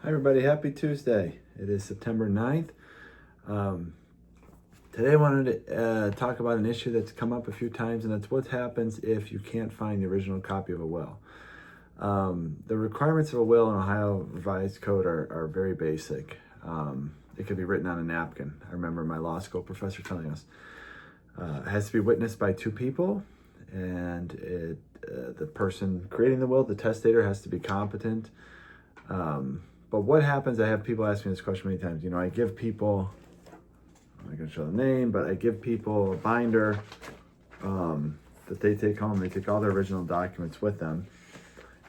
Hi everybody, happy Tuesday. It is September 9th. Today I wanted to talk about an issue that's come up a few times, and that's what happens if you can't find the original copy of a will. The requirements of a will in Ohio Revised Code are very basic. It could be written on a napkin. I remember my law school professor telling us. It has to be witnessed by two people, and the person creating the will, the testator, has to be competent. But what happens, I have people ask me this question many times, I give people, I'm not going to show the name, but I give people a binder that they take home. They take all their original documents with them,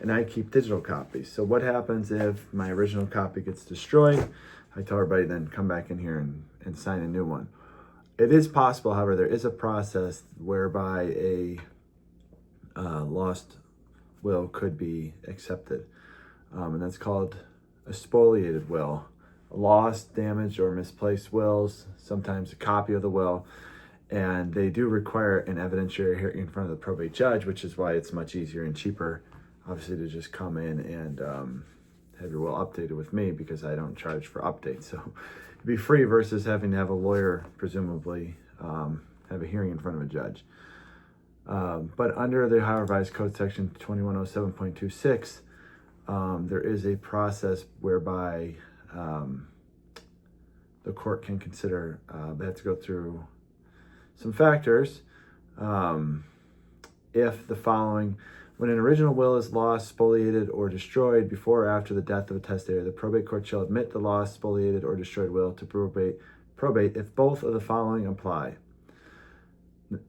and I keep digital copies. So what happens if my original copy gets destroyed? I tell everybody then come back in here and sign a new one. It is possible, however, there is a process whereby a lost will could be accepted, and that's called a spoliated will. Lost, damaged, or misplaced wills, sometimes a copy of the will, and they do require an evidentiary hearing in front of the probate judge, which is why it's much easier and cheaper, obviously, to just come in and have your will updated with me, because I don't charge for updates. So it'd be free versus having to have a lawyer, presumably, have a hearing in front of a judge. But under the Ohio Revised Code section 2107.26, there is a process whereby the court can consider, they have to go through some factors. If the following: when an original will is lost, spoliated, or destroyed before or after the death of a testator, the probate court shall admit the lost, spoliated, or destroyed will to probate if both of the following apply.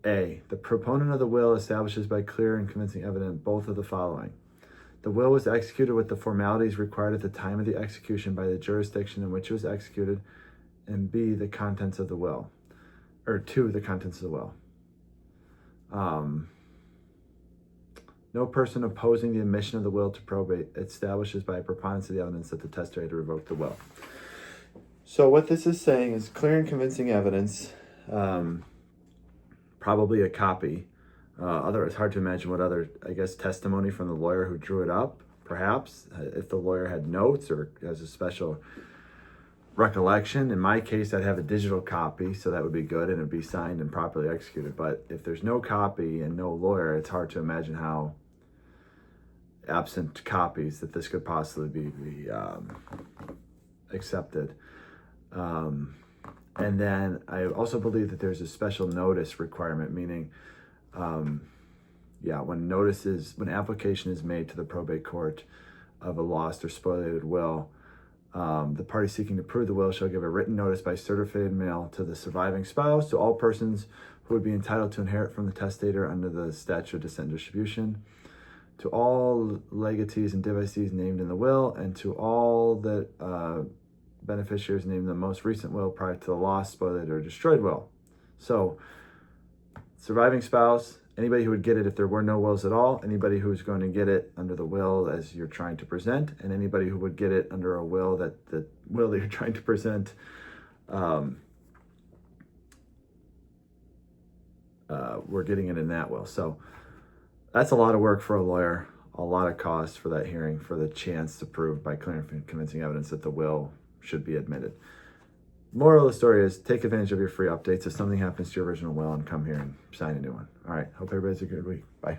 A, the proponent of the will establishes by clear and convincing evidence both of the following: the will was executed with the formalities required at the time of the execution by the jurisdiction in which it was executed, and B, the contents of the will, or two, the contents of the will. No person opposing the admission of the will to probate establishes by a preponderance of the evidence that the testator revoked the will. So what this is saying is clear and convincing evidence, probably a copy. It's hard to imagine what other, testimony from the lawyer who drew it up, perhaps, if the lawyer had notes or has a special recollection. In my case, I'd have a digital copy, so that would be good, and it'd be signed and properly executed. But if there's no copy and no lawyer, it's hard to imagine how, absent copies, that this could possibly be accepted. And then I also believe that there's a special notice requirement, meaning when application is made to the probate court of a lost or spoliated will, the party seeking to prove the will shall give a written notice by certified mail to the surviving spouse, to all persons who would be entitled to inherit from the testator under the statute of descent and distribution, to all legatees and devisees named in the will, and to all the beneficiaries named in the most recent will prior to the lost, spoliated, or destroyed will. So, surviving spouse, anybody who would get it if there were no wills at all, anybody who's going to get it under the will as you're trying to present, and anybody who would get it under a will that you're trying to present, we're getting it in that will. So that's a lot of work for a lawyer, a lot of cost for that hearing, for the chance to prove by clear and convincing evidence that the will should be admitted. Moral of the story is take advantage of your free updates if something happens to your original will, and come here and sign a new one. All right. Hope everybody's a good week. Bye.